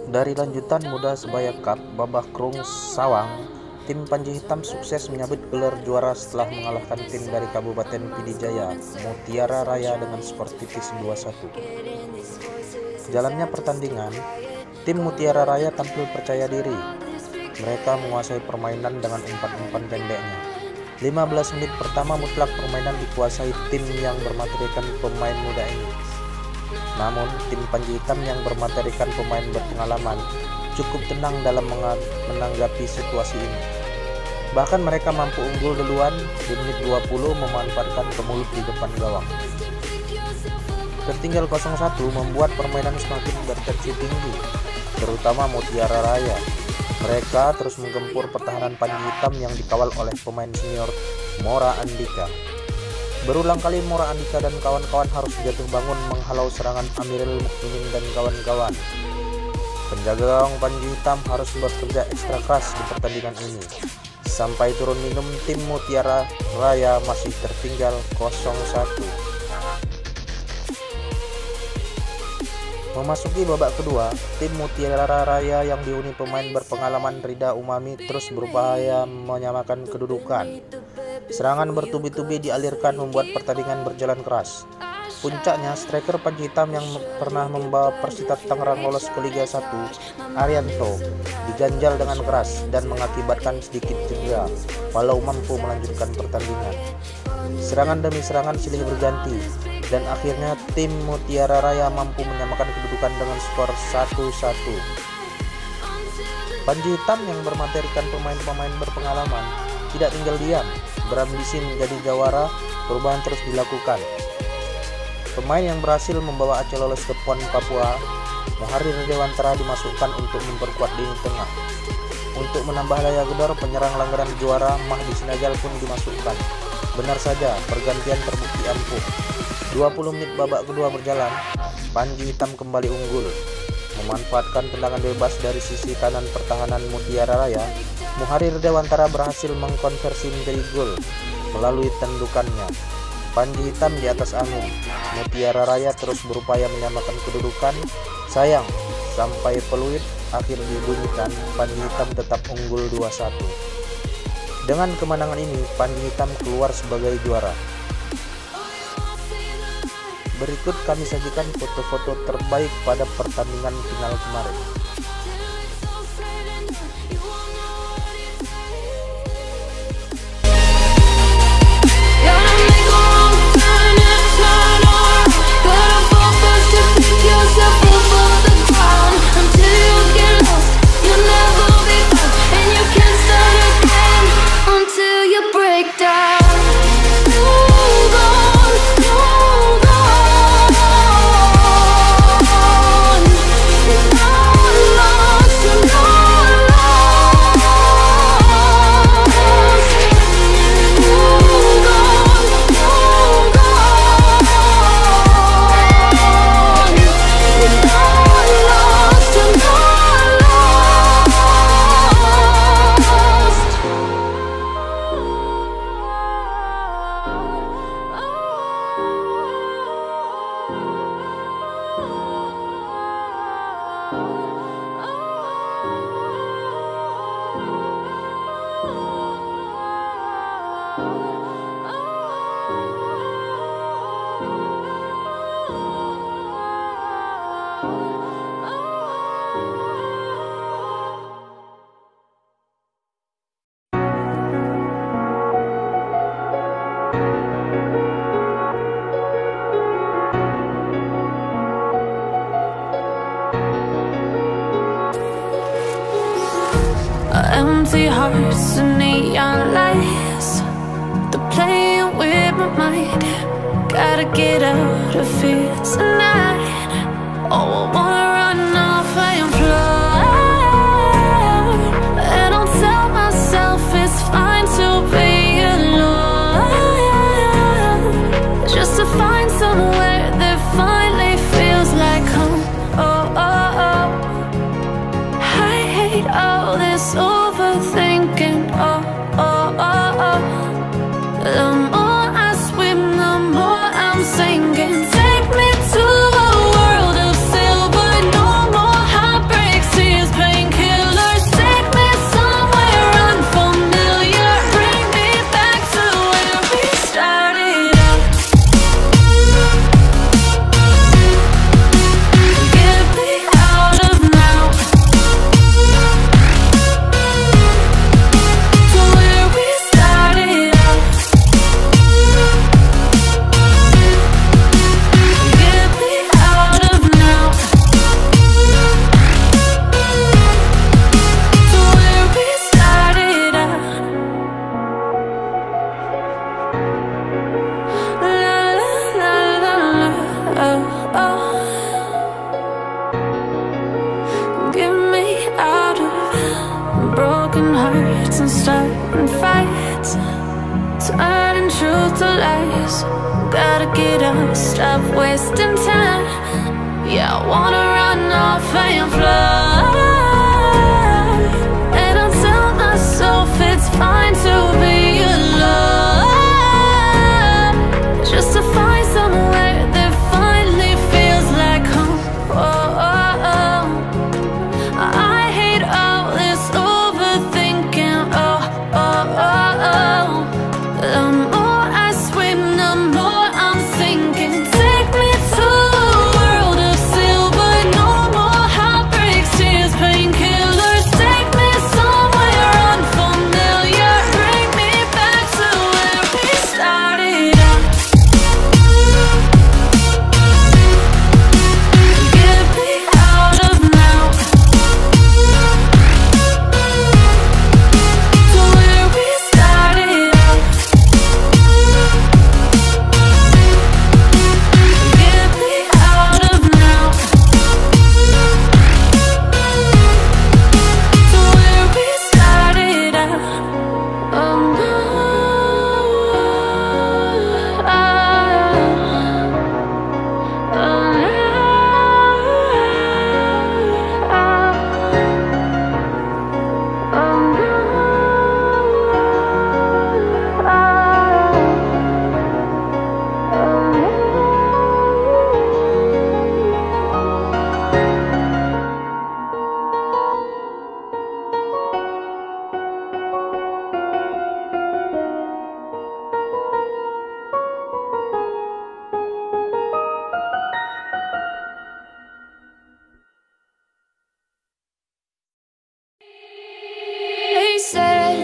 Dari lanjutan Muda Sebaya Cup babak rung sawang, tim Panji Hitam sukses menyabet gelar juara setelah mengalahkan tim dari Kabupaten Pidijaya, Mutiara Raya dengan skor tipis 2-1. Jalannya pertandingan, tim Mutiara Raya tampil percaya diri. Mereka menguasai permainan dengan umpan-umpan pendeknya. 15 menit pertama mutlak permainan dikuasai tim yang bermaterikan pemain muda ini. Namun, tim Panji Hitam yang bermaterikan pemain berpengalaman cukup tenang dalam menanggapi situasi ini. Bahkan mereka mampu unggul duluan di menit 20 memanfaatkan kemulut di depan gawang. Tertinggal 0-1 membuat permainan semakin bertensi tinggi, terutama Mutiara Raya. Mereka terus menggempur pertahanan Panji Hitam yang dikawal oleh pemain senior Mora Andika. Berulang kali Mora Andika dan kawan-kawan harus jatuh bangun menghalau serangan Amirul Mukminin dan kawan-kawan. Penjaga gawang Panji Hitam harus bekerja ekstra keras di pertandingan ini. Sampai turun minum, tim Mutiara Raya masih tertinggal 0-1. Memasuki babak kedua, tim Mutiara Raya yang dihuni pemain berpengalaman Rida Umami terus berupaya menyamakan kedudukan. Serangan bertubi-tubi dialirkan membuat pertandingan berjalan keras. Puncaknya, striker Panji Hitam yang pernah membawa Persita Tangerang lolos ke Liga 1, Arianto, diganjal dengan keras dan mengakibatkan sedikit cedera, walau mampu melanjutkan pertandingan. Serangan demi serangan silih berganti, dan akhirnya tim Mutiara Raya mampu menyamakan kedudukan dengan skor 1-1. Panji Hitam yang bermaterikan pemain-pemain berpengalaman tidak tinggal diam, berambisi menjadi jawara. Perubahan terus dilakukan. Pemain yang berhasil membawa Aceh lolos ke PON Papua, Muharir Dewantara dimasukkan untuk memperkuat lini tengah. Untuk menambah daya gedor, penyerang langganan juara Mahdi Sinajal pun dimasukkan. Benar saja, pergantian terbukti ampuh. 20 menit babak kedua berjalan, Panji Hitam kembali unggul. Memanfaatkan tendangan bebas dari sisi kanan pertahanan Mutiara Raya, Muharir Dewantara berhasil mengkonversi menjadi gol melalui tendukannya. Panji Hitam di atas angin. Mutiara Raya terus berupaya menyamakan kedudukan. Sayang, sampai peluit akhir dibunyikan, Panji Hitam tetap unggul 2-1. Dengan kemenangan ini, Panji Hitam keluar sebagai juara. Berikut kami sajikan foto-foto terbaik pada pertandingan final kemarin. Empty hearts and neon lights, they're playing with my mind. Gotta get out of here tonight. Oh, I wanna run off and fly, and I'll tell myself it's fine to be alone, just to find somewhere that finally feels like home. Oh, oh, oh. I hate all this overthinking. Oh, oh, oh, oh. The more I swim, the more I'm sinking. Take me to Gotta get up, stop wasting time. Yeah, I wanna run off and fly. And I'll tell myself it's fine to be alone, just to find somewhere that finally feels like home. Oh, oh, oh. I hate all this overthinking. Oh, oh, oh, oh. The more I swim, the more I'm sinking. Take me to a world of silver. No more heartbreaks, tears, painkillers. Take me somewhere unfamiliar. Bring me back to where we started out. Get me out of now, to where we started out. Get me out of now, to where we started out. Oh no, they said,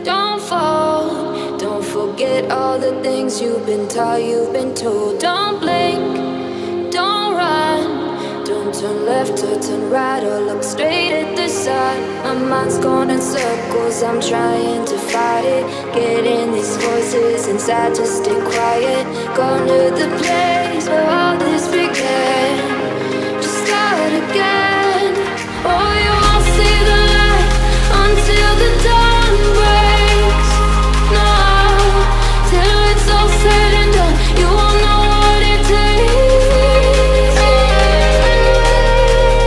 don't fall, don't forget all the things you've been taught, you've been told. Don't blink, don't run, don't turn left or turn right or look straight at the sun. My mind's going in circles, I'm trying to fight it. Getting these voices inside to stay quiet. Going to the place where all this began. Just start again. Oh, you won't see the light until the dawn breaks. No, till it's all said and done, you won't know what it takes.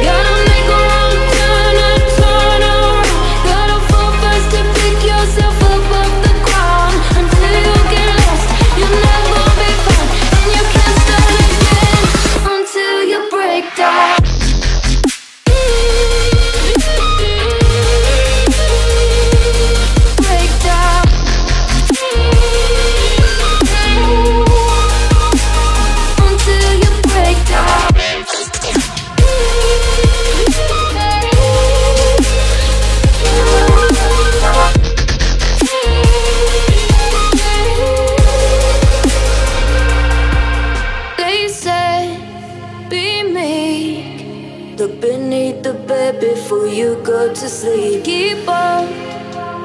Gotta make a wrong turn and turn around. Gotta fall fast to pick yourself up off the ground. Until you get lost, you'll never be found, and you can't start again until you break down. Break down. Until you break down. They said, be meek, look beneath the bed before you go to sleep. Keep on,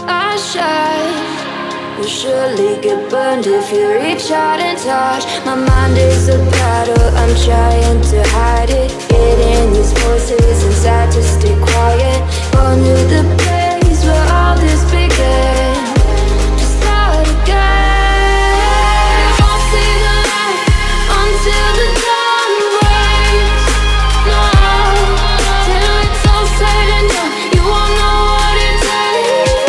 I shine. You'll surely get burned if you reach out and touch. My mind is a battle, I'm trying to hide it. Getting these voices inside to stay quiet. Going to the place where all this began. Just start again. You won't see the light until the dawn breaks. No, till it's all said and done, you won't know what it takes.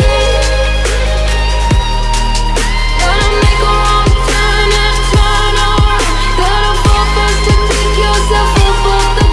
Gotta make a wrong turn and turn around. Gotta fall fast to pick yourself up off the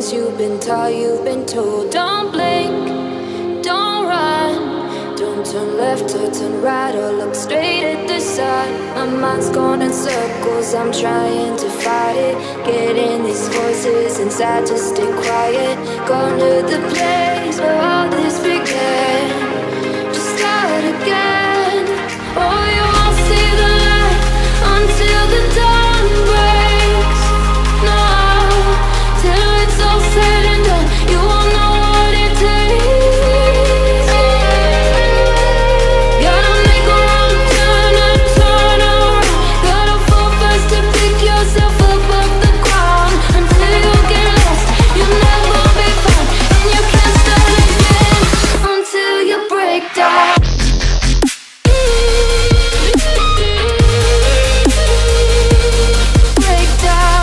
things you've been taught, you've been told. Don't blink, don't run, don't turn left or turn right or look straight at the sun. My mind's gone in circles, I'm trying to fight it. Getting these voices inside to stay quiet. Gone to the place where all this began. Just start again. Oh, you won't see the light until the dawn breaks. No, till it's all said and done, you won't know what it takes. Gotta make a wrong turn and turn around. Gotta fall fast to pick yourself up off the ground. Until you get lost, you'll never be found. And you can't start again until you break down. Break down.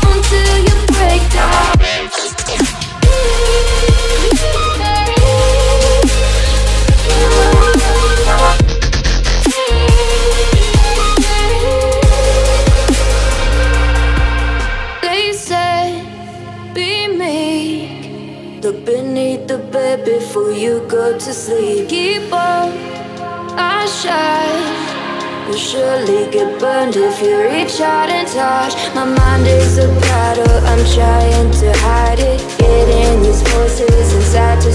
Until you break down. They said, be meek. Look beneath the bed before you go to sleep. Keep on, I shine. You'll surely get burned if you reach out and touch. My mind is a battle, I'm trying to hide it. Getting these voices inside to